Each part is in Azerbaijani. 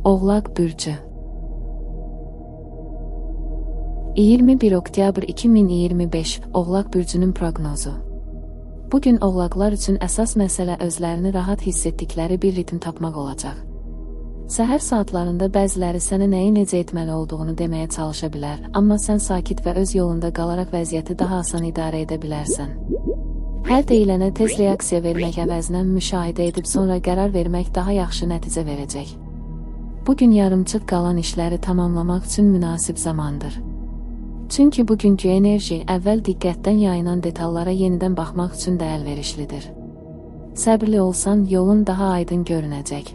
Oğlaq bürcü. 21 oktyabr 2025 Oğlaq bürcünün proqnozu. Bugün oğlaqlar üçün əsas məsələ özlərini rahat hiss etdikləri bir ritm tapmaq olacaq. Səhər saatlarında bəziləri sənə nəyi necə etməli olduğunu deməyə çalışa bilər, amma sən sakit və öz yolunda qalaraq vəziyyəti daha asan idarə edə bilərsən. Hər deyilənə tez reaksiya vermək əvəzinə müşahidə edib sonra qərar vermək daha yaxşı nəticə verəcək. Bugün yarımçıq qalan işləri tamamlamaq üçün münasib zamandır. Çünki bugünkü enerji əvvəl diqqətdən yayınan detallara yenidən baxmaq üçün də əlverişlidir. Səbirli olsan, yolun daha aydın görünəcək.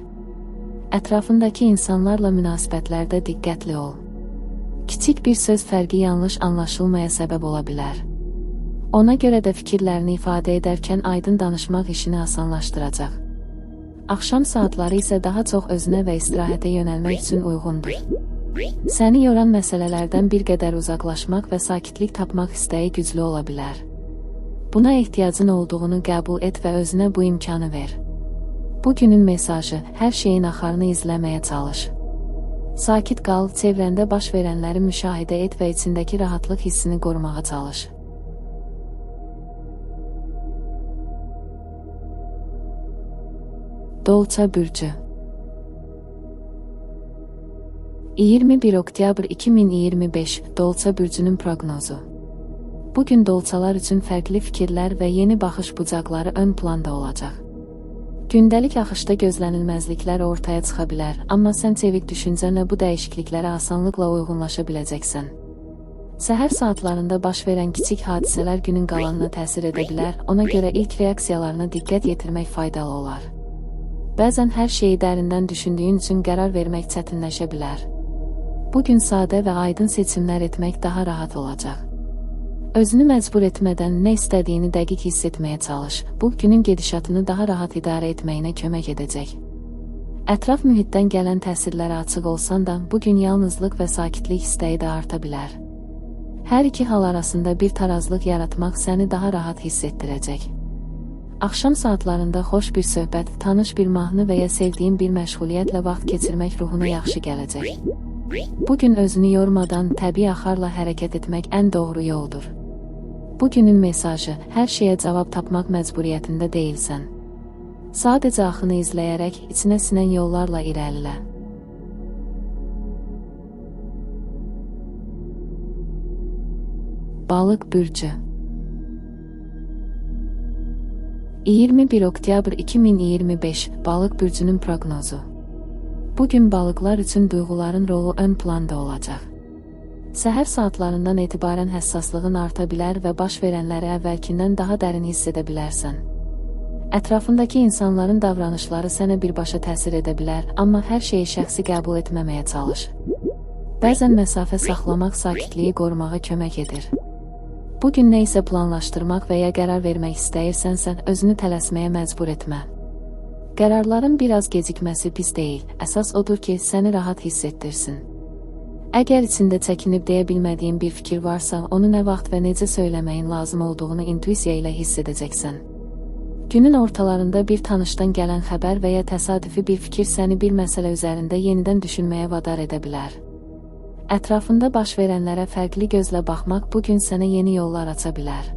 Ətrafındakı insanlarla münasibətlərdə diqqətli ol. Kiçik bir söz fərqi yanlış anlaşılmaya səbəb ola bilər. Ona görə də fikirlərini ifadə edərkən aydın danışmaq işini asanlaşdıracaq. Axşam saatları isə daha çox özünə və istirahətə yönəlmək üçün uyğundur. Səni yoran məsələlərdən bir qədər uzaqlaşmaq və sakitlik tapmaq istəyi güclü ola bilər. Buna ehtiyacın olduğunu qəbul et və özünə bu imkanı ver. Bugünün mesajı: hər şeyin axarını izləməyə çalış. Sakit qal, çevrəndə baş verənləri müşahidə et və içindəki rahatlıq hissini qorumağa çalış. Dolça bürcü. 21 oktyabr 2025 Dolça bürcünün proqnozu. Bugün dolçalar üçün fərqli fikirlər və yeni baxış bucaqları ön planda olacaq. Gündəlik axışda gözlənilməzliklər ortaya çıxa bilər, amma sən çevik düşüncənlə bu dəyişikliklərə asanlıqla uyğunlaşa biləcəksən. Səhər saatlarında baş verən kiçik hadisələr günün qalanına təsir edə bilər, ona görə ilk reaksiyalarına diqqət yetirmək faydalı olar. Bəzən hər şeyi dərindən düşündüyün üçün qərar vermək çətinləşə bilər. Bugün sadə və aydın seçimlər etmək daha rahat olacaq. Özünü məcbur etmədən nə istədiyini dəqiq hiss etməyə çalış. Bu, günün gedişatını daha rahat idarə etməyinə kömək edəcək. Ətraf mühitdən gələn təsirlərə açıq olsan da, bugün yalnızlıq və sakitlik istəyi də arta bilər. Hər iki hal arasında bir tarazlıq yaratmaq səni daha rahat hiss etdirəcək. Axşam saatlarında xoş bir söhbət, tanış bir mahnı və ya sevdiyin bir məşğuliyyətlə vaxt keçirmək ruhuna yaxşı gələcək. Bugün özünü yormadan təbii axarla hərəkət etmək ən doğru yoldur. Bugünün mesajı: hər şeyə cavab tapmaq məcburiyyətində deyilsən. Sadəcə axını izləyərək içinə sinən yollarla irəlilə. Balıq bürcü. 21 oktyabr 2025 Balıq bürcünün proqnozu. Bugün balıqlar üçün duyğuların rolu ön planda olacaq. Səhər saatlarından etibarən həssaslığın arta bilər və baş verənləri əvvəlkindən daha dərin hiss edə bilərsən. Ətrafındakı insanların davranışları sənə birbaşa təsir edə bilər, amma hər şeyi şəxsi qəbul etməməyə çalış. Bəzən məsafə saxlamaq sakitliyi qorumağa kömək edir. Bugün nə isə planlaşdırmaq və ya qərar vermək istəyirsənsə, özünü tələsməyə məcbur etmə. Qərarların biraz gecikməsi pis deyil, əsas odur ki, səni rahat hiss etdirsin. Əgər içində çəkinib deyə bilmədiyin bir fikir varsa, onu nə vaxt və necə söyləməyin lazım olduğunu intuisiya ilə hiss edəcəksən. Günün ortalarında bir tanışdan gələn xəbər və ya təsadüfi bir fikir səni bir məsələ üzərində yenidən düşünməyə vadar edə bilər. Ətrafında baş verənlərə fərqli gözlə baxmaq bugün sənə yeni yollar aça bilər.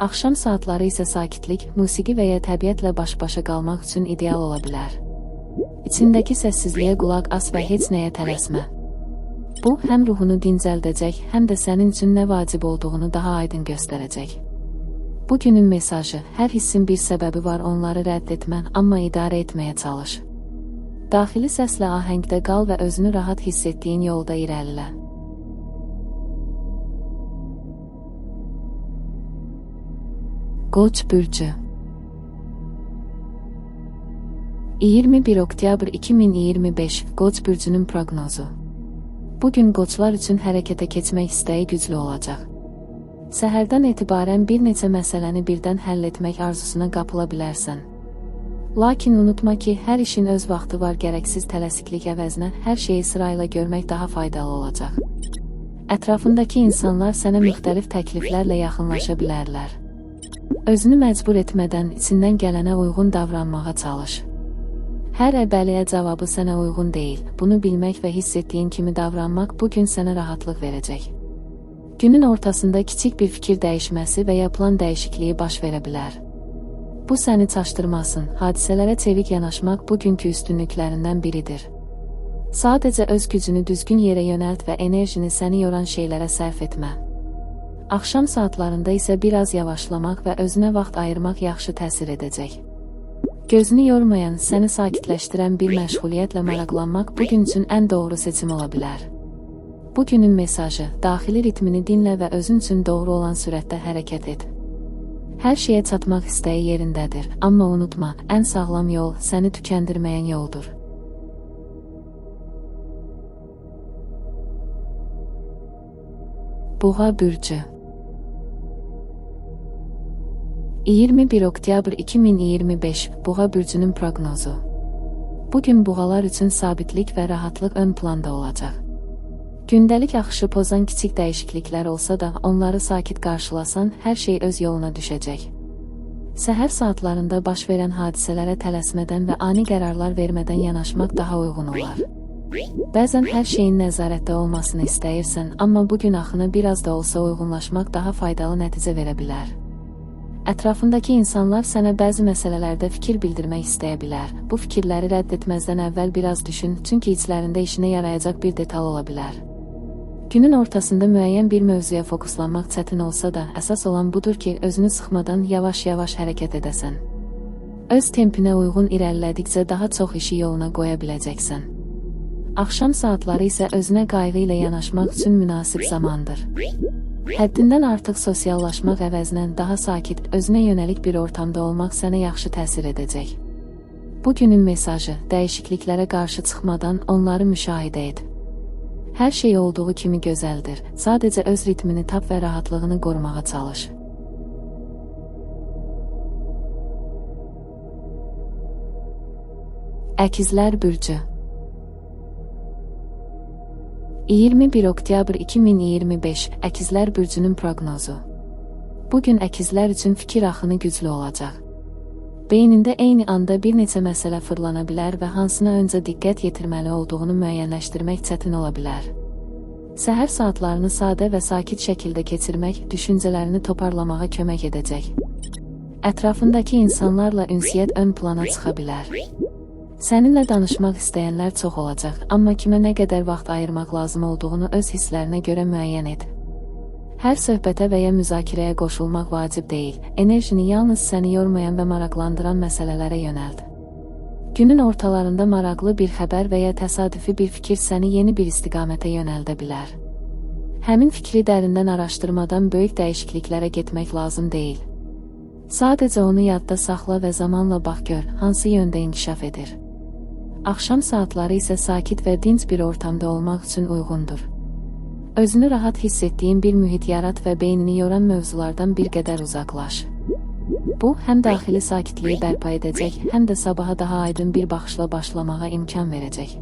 Axşam saatları isə sakitlik, musiqi və ya təbiətlə baş-başa qalmaq üçün ideal ola bilər. İçindəki səssizliyə qulaq as və heç nəyə tələsmə. Bu, həm ruhunu dincəldəcək, həm də sənin üçün nə vacib olduğunu daha aydın göstərəcək. Bugünün mesajı: hər hissin bir səbəbi var, onları rədd etmən, amma idarə etməyə çalış. Daxili səslə ahəngdə qal və özünü rahat hiss etdiyin yolda irəlilə. Qoç bürcü. 21 oktyabr 2025 Qoç bürcünün proqnozu. Bugün qoçlar üçün hərəkətə keçmək istəyi güclü olacaq. Səhərdən etibarən bir neçə məsələni birdən həll etmək arzusuna qapıla bilərsən. Lakin unutma ki, hər işin öz vaxtı var, gərəksiz tələsiklik əvəzinə hər şeyi sırayla görmək daha faydalı olacaq. Ətrafındakı insanlar sənə müxtəlif təkliflərlə yaxınlaşa bilərlər. Özünü məcbur etmədən içindən gələnə uyğun davranmağa çalış. Hər əbəliyə cavabı sənə uyğun deyil. Bunu bilmək və hiss etdiyin kimi davranmaq bugün sənə rahatlıq verəcək. Günün ortasında kiçik bir fikir dəyişməsi və ya plan dəyişikliyi baş verə bilər. Bu səni çaşdırmasın, hadisələrə çevik yanaşmaq bugünkü üstünlüklərindən biridir. Sadəcə öz gücünü düzgün yerə yönəlt və enerjini səni yoran şeylərə sərf etmə. Axşam saatlarında isə biraz yavaşlamaq və özünə vaxt ayırmaq yaxşı təsir edəcək. Gözünü yormayan, səni sakitləşdirən bir məşğuliyyətlə maraqlanmaq bugün üçün ən doğru seçim ola bilər. Bugünün mesajı, daxili ritmini dinlə və özün üçün doğru olan sürətdə hərəkət et. Hər şeyə çatmaq istəyi yerindədir, amma unutma, ən sağlam yol səni tükəndirməyən yoldur. Boğa bürcü 21 oktyabr 2025 Boğa bürcünün proqnozu. Bugün boğalar üçün sabitlik və rahatlıq ön planda olacaq. Gündəlik axışı pozan kiçik dəyişikliklər olsa da, onları sakit qarşılasan, hər şey öz yoluna düşəcək. Səhər saatlarında baş verən hadisələrə tələsmədən və ani qərarlar vermədən yanaşmaq daha uyğun olar. Bəzən hər şeyin nəzarətdə olmasını istəyirsən, amma bugün axına biraz da olsa uyğunlaşmaq daha faydalı nəticə verə bilər. Ətrafındakı insanlar sənə bəzi məsələlərdə fikir bildirmək istəyə bilər. Bu fikirləri rədd etməzdən əvvəl biraz düşün, çünki içlərində işinə yarayacaq bir detal ola bilər. Günün ortasında müəyyən bir mövzuya fokuslanmaq çətin olsa da, əsas olan budur ki, özünü sıxmadan yavaş-yavaş hərəkət edəsən. Öz tempinə uyğun irəlilədikcə daha çox işi yoluna qoya biləcəksən. Axşam saatları isə özünə qayğı ilə yanaşmaq üçün münasib zamandır. Həddindən artıq sosiallaşmaq əvəzinə daha sakit, özünə yönəlik bir ortamda olmaq sənə yaxşı təsir edəcək. Bugünün mesajı, dəyişikliklərə qarşı çıxmadan onları müşahidə et. Hər şey olduğu kimi gözəldir, sadəcə öz ritmini tap və rahatlığını qorumağa çalış. Əkizlər bürcü 21 oktyabr 2025 Əkizlər bürcünün proqnozu. Bugün əkizlər üçün fikir axını güclü olacaq. Beynində eyni anda bir neçə məsələ fırlana bilər və hansına öncə diqqət yetirməli olduğunu müəyyənləşdirmək çətin ola bilər. Səhər saatlarını sadə və sakit şəkildə keçirmək düşüncələrini toparlamağa kömək edəcək. Ətrafındakı insanlarla ünsiyyət ön plana çıxa bilər. Səninlə danışmaq istəyənlər çox olacaq, amma kimə nə qədər vaxt ayırmaq lazım olduğunu öz hisslərinə görə müəyyən et. Hər söhbətə və ya müzakirəyə qoşulmaq vacib deyil, enerjini yalnız səni yormayan və maraqlandıran məsələlərə yönəld. Günün ortalarında maraqlı bir xəbər və ya təsadüfi bir fikir səni yeni bir istiqamətə yönəldə bilər. Həmin fikri dərindən araşdırmadan böyük dəyişikliklərə getmək lazım deyil. Sadəcə onu yadda saxla və zamanla bax gör, hansı yöndə inkişaf edir. Axşam saatları isə sakit və dinc bir ortamda olmaq üçün uyğundur. Özünü rahat hiss etdiyin bir mühit yarat və beynini yoran mövzulardan bir qədər uzaqlaş. Bu, həm daxili sakitliyi bərpa edəcək, həm də sabaha daha aydın bir baxışla başlamağa imkan verəcək.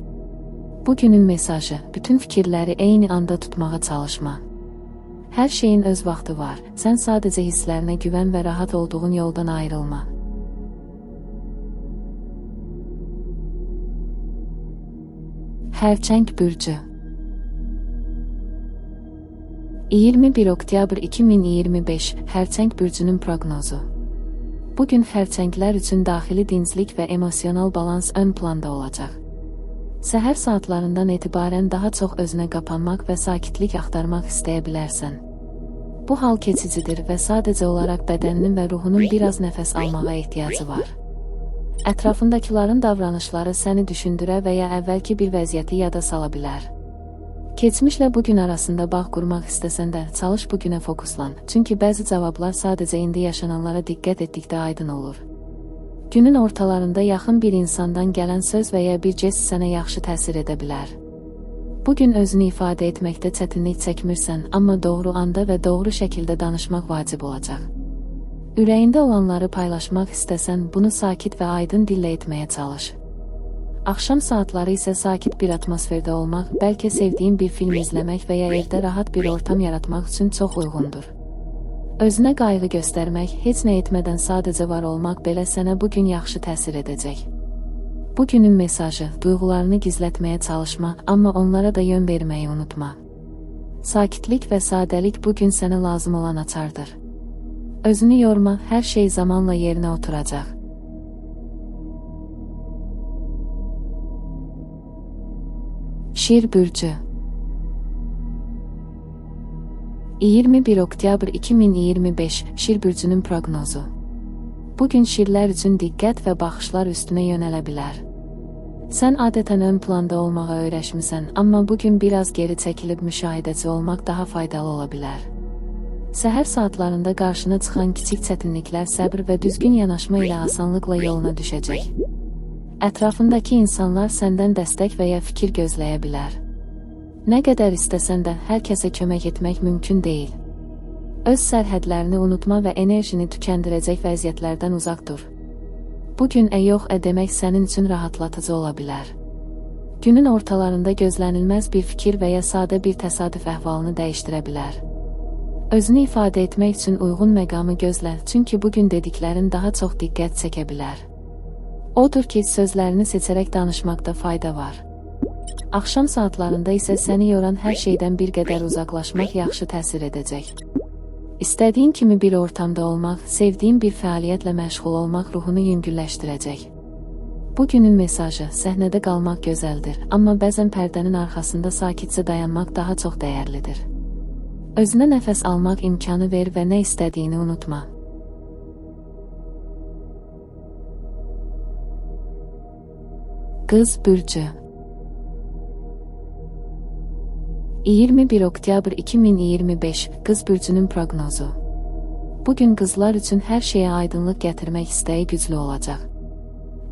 Bugünün mesajı, bütün fikirləri eyni anda tutmağa çalışma. Hər şeyin öz vaxtı var, sən sadəcə hisslərinə güvən və rahat olduğun yoldan ayrılma. Xərçəng bürcü 21 oktyabr 2025 Xərçəng bürcünün proqnozu. Bugün xərçənglər üçün daxili dinclik və emosional balans ön planda olacaq. Səhər saatlarından etibarən daha çox özünə qapanmaq və sakitlik axtarmaq istəyə bilərsən. Bu hal keçicidir və sadəcə olaraq bədəninin və ruhunun biraz nəfəs almağa ehtiyacı var. Ətrafındakıların davranışları səni düşündürə və ya əvvəlki bir vəziyyəti yada sala bilər. Keçmişlə bugün arasında bağ qurmaq istəsən də, çalış bugünə fokuslan, çünki bəzi cavablar sadəcə indi yaşananlara diqqət etdikdə aydın olur. Günün ortalarında yaxın bir insandan gələn söz və ya bir jest sənə yaxşı təsir edə bilər. Bugün özünü ifadə etməkdə çətinlik çəkmirsən, amma doğru anda və doğru şəkildə danışmaq vacib olacaq. Ürəyində olanları paylaşmaq istəsən, bunu sakit və aydın dillə etməyə çalış. Axşam saatları isə sakit bir atmosferdə olmaq, bəlkə sevdiyin bir film izləmək və ya evdə rahat bir ortam yaratmaq üçün çox uyğundur. Özünə qayğı göstərmək, heç nə etmədən sadəcə var olmaq belə sənə bugün yaxşı təsir edəcək. Bugünün mesajı: duyğularını gizlətməyə çalışma, amma onlara da yön verməyi unutma. Sakitlik və sadəlik bugün sənə lazım olan açardır. Özünü yorma, hər şey zamanla yerinə oturacaq. Şir bürcü 21 oktyabr 2025 Şir bürcünün proqnozu. Bugün şirlər üçün diqqət və baxışlar üstünə yönələ bilər. Sən adətən ön planda olmağa öyrəşmisən, amma bugün biraz geri çəkilib müşahidəçi olmaq daha faydalı ola bilər. Səhər saatlarında qarşına çıxan kiçik çətinliklər səbr və düzgün yanaşma ilə asanlıqla yoluna düşəcək. Ətrafındakı insanlar səndən dəstək və ya fikir gözləyə bilər. Nə qədər istəsən də hər kəsə kömək etmək mümkün deyil. Öz sərhədlərini unutma və enerjini tükəndirəcək vəziyyətlərdən uzaq dur. Bugün yox demək sənin üçün rahatlatıcı ola bilər. Günün ortalarında gözlənilməz bir fikir və ya sadə bir təsadüf əhvalını dəyişdirə bilər. Özünü ifadə etmək üçün uyğun məqamı gözlə, çünki bugün dediklərin daha çox diqqət çəkə bilər. Odur ki, sözlərini seçərək danışmaqda fayda var. Axşam saatlarında isə səni yoran hər şeydən bir qədər uzaqlaşmaq yaxşı təsir edəcək. İstədiyin kimi bir ortamda olmaq, sevdiyin bir fəaliyyətlə məşğul olmaq ruhunu yüngülləşdirəcək. Bugünün mesajı: səhnədə qalmaq gözəldir, amma bəzən pərdənin arxasında sakitcə dayanmaq daha çox dəyərlidir. Özünə nəfəs almaq imkanı ver və nə istədiyini unutma. Qız bürcü 21 oktyabr 2025 Qız bürcünün proqnozu. Bugün qızlar üçün hər şeyə aydınlıq gətirmək istəyi güclü olacaq.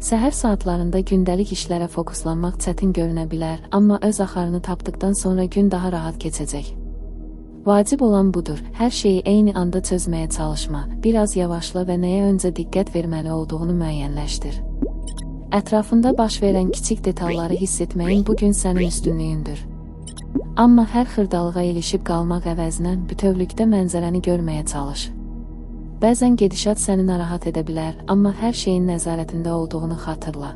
Səhər saatlarında gündəlik işlərə fokuslanmaq çətin görünə bilər, amma öz axarını tapdıqdan sonra gün daha rahat keçəcək. Vacib olan budur, hər şeyi eyni anda çözməyə çalışma, biraz yavaşla və nəyə öncə diqqət verməli olduğunu müəyyənləşdir. Ətrafında baş verən kiçik detalları hiss etməyin bugün sənin üstünlüyündür. Amma hər xırdalığa ilişib qalmaq əvəzinə bütövlükdə mənzərəni görməyə çalış. Bəzən gedişat səni narahat edə bilər, amma hər şeyin nəzarətində olduğunu xatırla.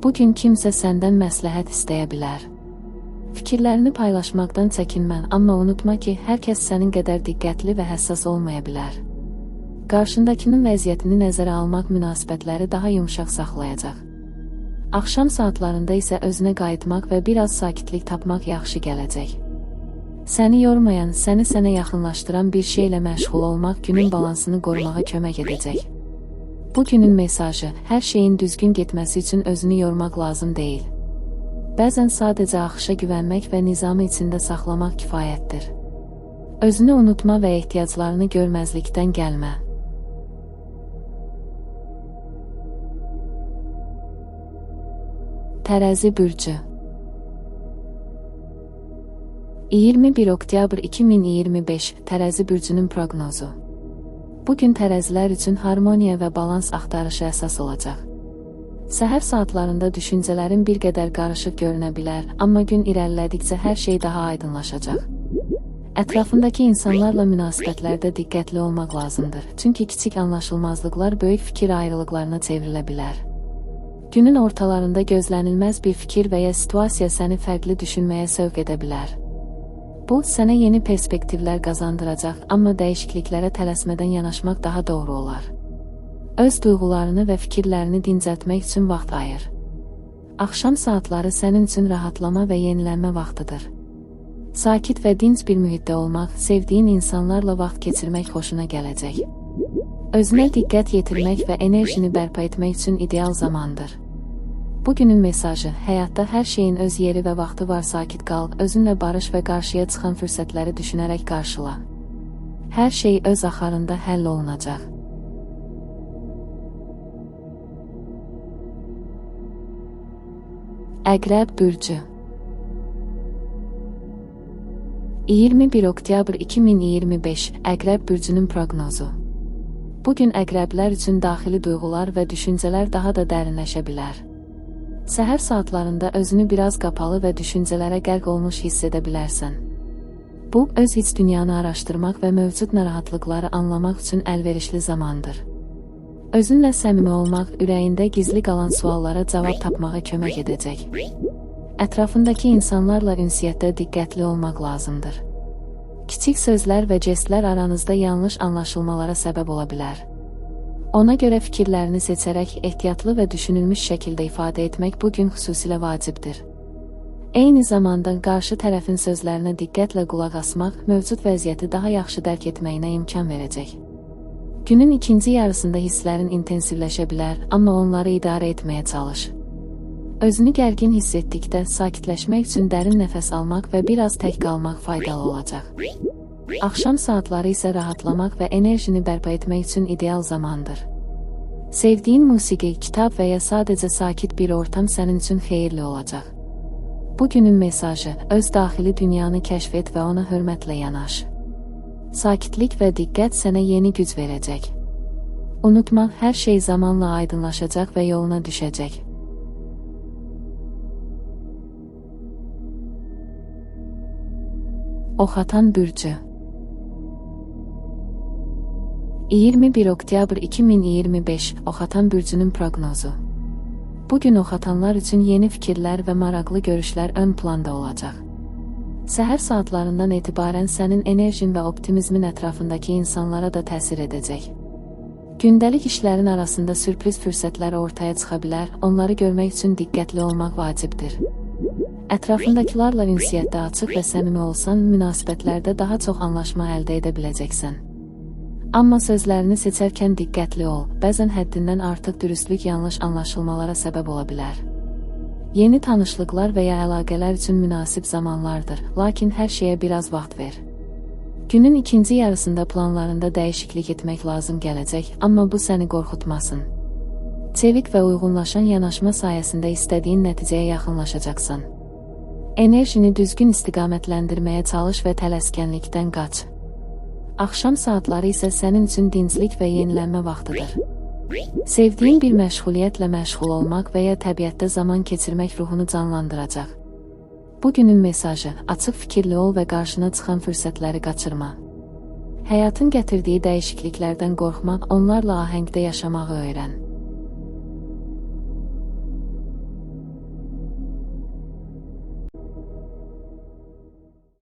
Bugün kimsə səndən məsləhət istəyə bilər. Fikirlərini paylaşmaqdan çəkinmə, amma unutma ki, hər kəs sənin qədər diqqətli və həssas olmaya bilər. Qarşındakının vəziyyətini nəzərə almaq münasibətləri daha yumşaq saxlayacaq. Axşam saatlarında isə özünə qayıtmaq və biraz sakitlik tapmaq yaxşı gələcək. Səni yormayan, səni sənə yaxınlaşdıran bir şeylə məşğul olmaq günün balansını qorumağa kömək edəcək. Bugünün mesajı: hər şeyin düzgün getməsi üçün özünü yormaq lazım deyil. Bəzən sadəcə axışa güvənmək və nizamı içində saxlamaq kifayətdir. Özünü unutma və ehtiyaclarını görməzlikdən gəlmə. Tərəzi bürcü 21 oktyabr 2025 Tərəzi bürcünün proqnozu. Bugün tərəzilər üçün harmoniya və balans axtarışı əsas olacaq. Səhər saatlarında düşüncələrin bir qədər qarışıq görünə bilər, amma gün irəlilədikcə hər şey daha aydınlaşacaq. Ətrafındakı insanlarla münasibətlərdə diqqətli olmaq lazımdır, çünki kiçik anlaşılmazlıqlar böyük fikir ayrılıqlarına çevrilə bilər. Günün ortalarında gözlənilməz bir fikir və ya situasiya səni fərqli düşünməyə sövq edə bilər. Bu, sənə yeni perspektivlər qazandıracaq, amma dəyişikliklərə tələsmədən yanaşmaq daha doğru olar. Öz duyğularını və fikirlərini dincəltmək üçün vaxt ayır. Axşam saatları sənin üçün rahatlama və yenilənmə vaxtıdır. Sakit və dinc bir mühitdə olmaq, sevdiyin insanlarla vaxt keçirmək xoşuna gələcək. Özünə diqqət yetirmək və enerjini bərpa etmək üçün ideal zamandır. Bugünün mesajı: həyatda hər şeyin öz yeri və vaxtı var, sakit qal, özünlə barış və qarşıya çıxan fürsətləri düşünərək qarşıla. Hər şey öz axarında həll olunacaq. Əqrəb bürcü 21 oktyabr 2025 Əqrəb bürcünün proqnozu. Bugün əqrəblər üçün daxili duyğular və düşüncələr daha da dərinləşə bilər. Səhər saatlarında özünü biraz qapalı və düşüncələrə qərq olmuş hiss edə bilərsən. Bu, öz iç dünyanı araşdırmaq və mövcud narahatlıqları anlamaq üçün əlverişli zamandır. Özünlə səmimi olmaq ürəyində gizli qalan suallara cavab tapmağa kömək edəcək. Ətrafındakı insanlarla ünsiyyətdə diqqətli olmaq lazımdır. Kiçik sözlər və jestlər aranızda yanlış anlaşılmalara səbəb ola bilər. Ona görə fikirlərini seçərək ehtiyatlı və düşünülmüş şəkildə ifadə etmək bugün xüsusilə vacibdir. Eyni zamanda qarşı tərəfin sözlərinə diqqətlə qulaq asmaq mövcud vəziyyəti daha yaxşı dərk etməyinə imkan verəcək. Günün ikinci yarısında hisslərin intensivləşə bilər, amma onları idarə etməyə çalış. Özünü gərgin hiss etdikdə sakitləşmək üçün dərin nəfəs almaq və biraz tək qalmaq faydalı olacaq. Axşam saatları isə rahatlamaq və enerjini bərpa etmək üçün ideal zamandır. Sevdiyin musiqi, kitab və ya sadəcə sakit bir ortam sənin üçün xeyirli olacaq. Bugünün mesajı: öz daxili dünyanı kəşf et və ona hörmətlə yanaş. Sakitlik və diqqət sənə yeni güc verəcək. Unutma, hər şey zamanla aydınlaşacaq və yoluna düşəcək. Oxatan bürcü. 21 oktyabr 2025 Oxatan bürcünün proqnozu. Bugün oxatanlar üçün yeni fikirlər və maraqlı görüşlər ön planda olacaq. Səhər saatlarından etibarən sənin enerjin və optimizmin ətrafındakı insanlara da təsir edəcək. Gündəlik işlərin arasında sürpriz fürsətlər ortaya çıxa bilər, onları görmək üçün diqqətli olmaq vacibdir. Ətrafındakilarla ünsiyyətdə açıq və səmimi olsan, münasibətlərdə daha çox anlaşma əldə edə biləcəksən. Amma sözlərini seçərkən diqqətli ol, bəzən həddindən artıq dürüstlük yanlış anlaşılmalara səbəb ola bilər. Yeni tanışlıqlar və ya əlaqələr üçün münasib zamanlardır, lakin hər şeyə biraz vaxt ver. Günün ikinci yarısında planlarında dəyişiklik etmək lazım gələcək, amma bu səni qorxutmasın. Çevik və uyğunlaşan yanaşma sayəsində istədiyin nəticəyə yaxınlaşacaqsan. Enerjini düzgün istiqamətləndirməyə çalış və tələskənlikdən qaç. Axşam saatları isə sənin üçün dinclik və yenilənmə vaxtıdır. Sevdiyin bir məşğuliyyətlə məşğul olmaq və ya təbiətdə zaman keçirmək ruhunu canlandıracaq. Bugünün mesajı: açıq fikirli ol və qarşına çıxan fürsətləri qaçırma. Həyatın gətirdiyi dəyişikliklərdən qorxma, onlarla ahəngdə yaşamağı öyrən.